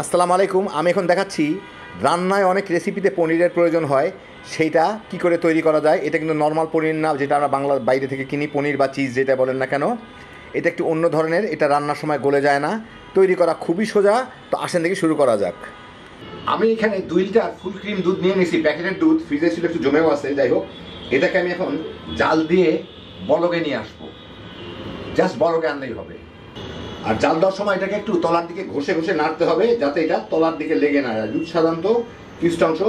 আসসালামু আলাইকুম। আমি এখন দেখাচ্ছি রান্নায় অনেক রেসিপিতে পনিরের প্রয়োজন হয়, সেইটা কি করে তৈরি করা যায়। এটা কিন্তু নর্মাল পনির না, যেটা আমরা বাংলার বাইরে থেকে কিনি, পনির বা চিজ যেটা বলেন না কেন। এটা একটু অন্য ধরনের, এটা রান্নার সময় গলে যায় না, তৈরি করা খুবই সোজা। তো আসেন দেখি শুরু করা যাক। আমি এখানে 2 লিটার ফুল ক্রিম দুধ নিয়ে নিয়েছি, প্যাকেটের দুধ, ফ্রিজে ছিল একটু জমেও আছে, যাই হোক। এটাকে আমি এখন জাল দিয়ে বলকে নিয়ে আসবো, জাস্ট বলকে আনলেই হবে। আর জাল দেওয়ার সময় এটাকে একটু তলার দিকে ঘষে ঘষে নাড়তে হবে, যাতে এটা তলার দিকে লেগে না যায়। দুধ সাধারণত কিছুটা অংশ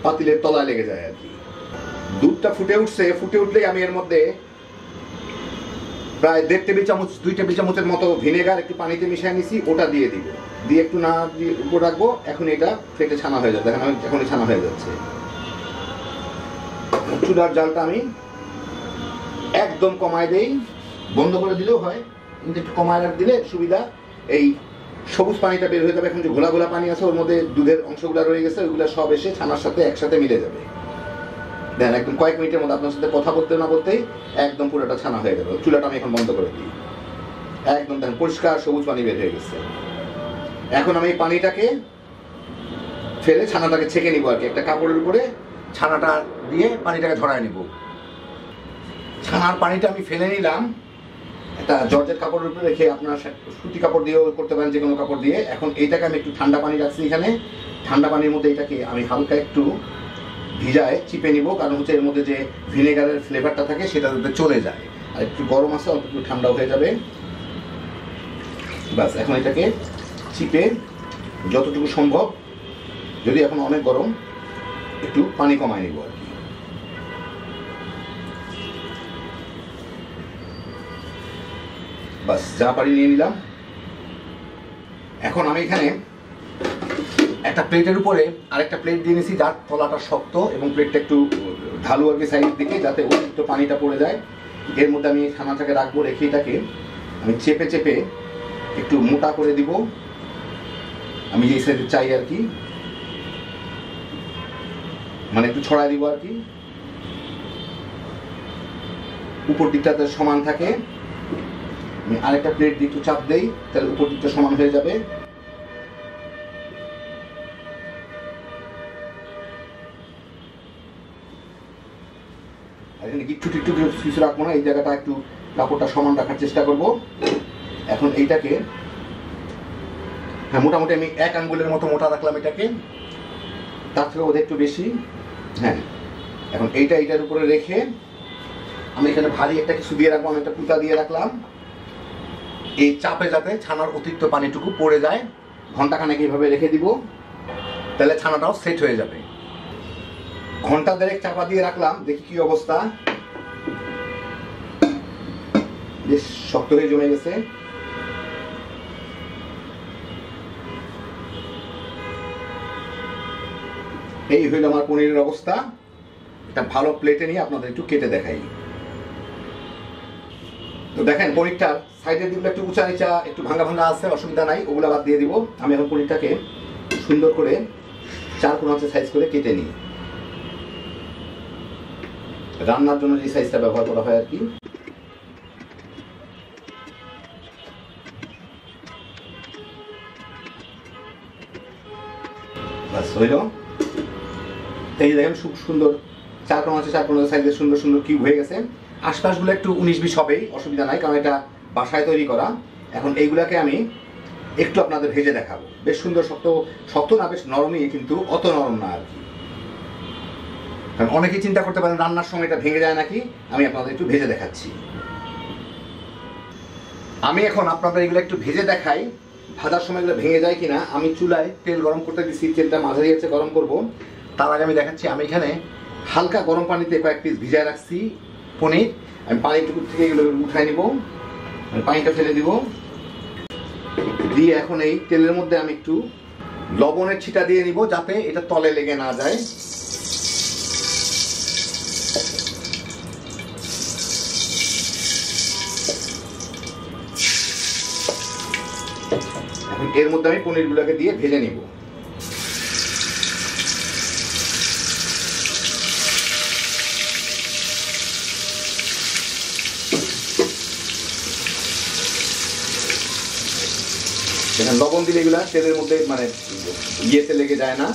পাতিলের তলায় লেগে যায় আর কি। দুধটা ফুটে উঠছে, ফুটে উঠলেই আমি এর মধ্যে প্রায় 1.5 টেবিল চামচ 2 টেবিল চামচের মতো ভিনেগার একটু পানিতে মিশিয়ে নিছি, ওটা দিয়ে দিব। দিয়ে একটু না দিয়ে উপর রাখবো। এখন এটা ফেটে ছানা হয়ে যাবে, দেখেন এখনই ছানা হয়ে যাচ্ছে। চুলার জালটা আমি একদম কমায় দেই, বন্ধ করে দিলেও হয়, কিন্তু একটু কমায় রাখ দিলে সুবিধা। এই সবুজ পানিটা বের হয়ে যাবে। এখন যে ঘোলা ঘোলা পানি আছে, ওর মধ্যে দুধের অংশগুলো রয়ে গেছে, ওইগুলো সব এসে ছানার সাথে একসাথে মিলে যাবে। দেখেন একদম কয়েক মিনিটের মধ্যে আপনার সাথে কথা বলতে না বলতেই একদম পুরোটা ছানা হয়ে যাবে। চুলাটা আমি এখন বন্ধ করে দিই। একদম দেখেন পরিষ্কার সবুজ পানি বের হয়ে গেছে। এখন আমি এই পানিটাকে ফেলে ছানাটাকে ছেঁকে নিব আর কি। একটা কাপড়ের উপরে ছানাটা দিয়ে পানিটাকে ঝরায় নিব। ছানার পানিটা আমি ফেলে নিলাম একটা জর্জেট কাপড়ের উপরে রেখে, আপনার সুতি কাপড় দিয়েও করতে পারেন, যে কোনো কাপড় দিয়ে। এখন এইটাকে আমি একটু ঠান্ডা পানি রাখছি এখানে। ঠান্ডা পানির মধ্যে এটাকে আমি হালকা একটু ভিজায় চিপে নিব, কারণ হচ্ছে এর মধ্যে যে ভিনেগারের ফ্লেভারটা থাকে সেটা যাতে চলে যায়। আর একটু গরম আছে, অল্প একটু ঠান্ডাও হয়ে যাবে। বাস, এখন এটাকে চিপে যতটুকু সম্ভব, যদি এখন অনেক গরম, একটু পানি কমায় নিব আর কি। বাস, যা পানি নিয়ে নিলাম। এখন আমি এখানে একটা প্লেটের উপরে আরেকটা প্লেট দিয়ে নিয়েছি, যার তলাটা শক্ত এবং প্লেটটা একটু ঢালু আর কি সাইডের দিকে, যাতে অতিরিক্ত পানিটা পড়ে যায়। এর মধ্যে আমি ছানাটাকে রাখবো, রেখে এটাকে আমি চেপে চেপে একটু মোটা করে দিব, আমি যে সাইডে চাই আর কি, মানে একটু ছড়াই দিব আর কি, উপর দিকটাতে সমান থাকে। আমি আরেকটা প্লেট দিয়ে একটু চাপ দেই, তাহলে উপর দিকটা সমান হয়ে যাবে। এখানে কিচ্ছু টিট্টু কিছু রাখবো না, এই জায়গাটা একটু কাপড়টা সমান রাখার চেষ্টা করব। এখন এইটাকে হ্যাঁ, মোটামুটি আমি 1 আঙ্গুলের মতো মোটা রাখলাম এটাকে, তার থেকে বোধহয় একটু বেশি। হ্যাঁ, এখন এইটার উপরে রেখে আমি এখানে ভারী একটা কিছু দিয়ে রাখবো। আমি একটা কুতা দিয়ে রাখলাম, এই চাপে যাতে ছানার অতিরিক্ত পানিটুকু পড়ে যায়। ঘন্টাখানেক এইভাবে রেখে দিব, তাহলে ছানাটাও সেট হয়ে যাবে। ঘন্টা 1.5 চাপা দিয়ে রাখলাম, দেখি কি অবস্থা। বেশ শক্ত হয়ে জমে গেছে। এই হইল আমার পনিরের অবস্থা। একটা ভালো প্লেটে নিয়ে আপনাদের একটু কেটে দেখাই। তো দেখেন পনিরটার সাইডের দিকগুলো একটু উঁচা নিচা, একটু ভাঙা ভাঙা আছে, অসুবিধা নাই, ওগুলো বাদ দিয়ে দিব। আমি এখন পনিরটাকে সুন্দর করে 4 কোণাংশে সাইজ করে কেটে নিই, রান্নার জন্য যে সাইজটা ব্যবহার করা হয় আর কি। বাস হইল। এই দেখেন খুব সুন্দর 4 কোণাংশে 4 কোণাংশে সাইজের সুন্দর সুন্দর কিউব হয়ে গেছে। আশপাশগুলো একটু 19-20 হবেই, অসুবিধা নাই, কারণ এটা বাসায় তৈরি করা। এখন এইগুলাকে আমি একটু আপনাদের ভেজে দেখাবো। বেশ সুন্দর, শক্ত শক্ত না, বেশ নরমই, কিন্তু অত নরম না আর কি। কারণ অনেকেই চিন্তা করতে পারেন রান্নার সময় এটা ভেঙে যায় নাকি। আমি আপনাদের একটু ভেজে দেখাচ্ছি। আমি এখন আপনাদের এগুলো একটু ভেজে দেখাই, ভাজার সময় এগুলো ভেঙে যায় কিনা। আমি চুলায় তেল গরম করতে দিচ্ছি, তেলটা মাঝারি আছে গরম করব। তার আগে আমি দেখাচ্ছি, আমি এখানে হালকা গরম পানিতে কয়েক পিস ভিজায় রাখছি পনির। আমি পানিটুকু থেকে এগুলো উঠাই নিব, পানিটা ফেলে দিব। দিয়ে এখন এই তেলের মধ্যে আমি একটু লবণের ছিটা দিয়ে নিব, যাতে এটা তলে লেগে না যায়। এখন এর মধ্যে আমি পনিরগুলোকে দিয়ে ভেজে নিব। দেখেন লবণ দিলে এগুলা তেলের মধ্যে মানে ইয়েতে লেগে যায় না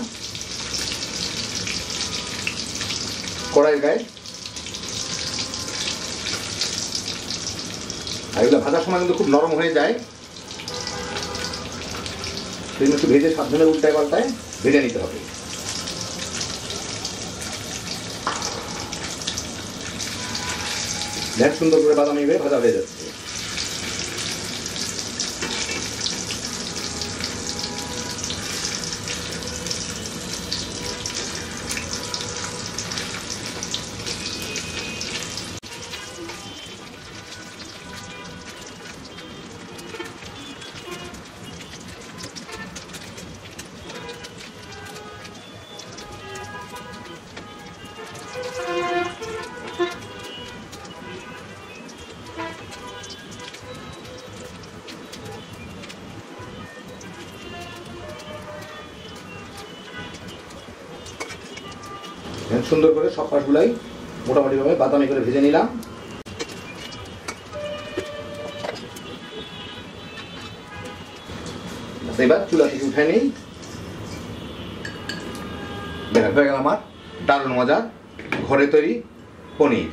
কড়াইয়ের গায়ে। আর এগুলো ভাজার সময় কিন্তু খুব নরম হয়ে যায়, সেজন্য একটু ভেজে সাবধানে উল্টায় পাল্টায় ভেজে নিতে হবে। দেখ সুন্দর করে বাদামি হয়ে ভাজা হয়ে যাচ্ছে। সুন্দর করে সব পাশগুলাই মোটামুটিভাবে বাদামি করে ভেজে নিলাম। এবার চুলা থেকে উঠে নিই। দেখা হয়ে গেল আমার দারুণ মজার ঘরে তৈরি পনির।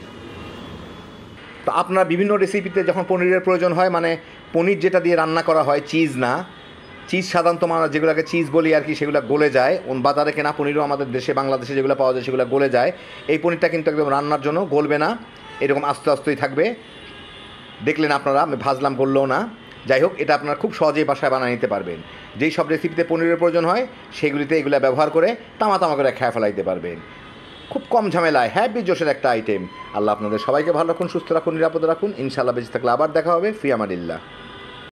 তো আপনার বিভিন্ন রেসিপিতে যখন পনিরের প্রয়োজন হয়, মানে পনির যেটা দিয়ে রান্না করা হয়, চিজ না, চিজ সাধারণত আমরা যেগুলোকে চিজ বলি আর কি, সেগুলো গলে যায়। বাজারে কেনা পনিরও আমাদের দেশে বাংলাদেশে যেগুলো পাওয়া যায় সেগুলো গলে যায়। এই পনিরটা কিন্তু একদম রান্নার জন্য গলবে না, এরকম আস্তে আস্তেই থাকবে। দেখলেন আপনারা, আমি ভাজলাম গললেও না। যাই হোক, এটা আপনারা খুব সহজেই বাসায় বানিয়ে নিতে পারবেন। যেই সব রেসিপিতে পনিরের প্রয়োজন হয় সেগুলিতে এগুলো ব্যবহার করে তামা তামা করে খেয়ে ফেলাইতে পারবেন। খুব কম ঝামেলায় হ্যাপি জোশের একটা আইটেম। আল্লাহ আপনাদের সবাইকে ভালো রাখুন, সুস্থ রাখুন, নিরাপদে রাখুন। ইনশাআল্লাহ বেঁচে থাকলে আবার দেখা হবে। ফি আমানিল্লাহ।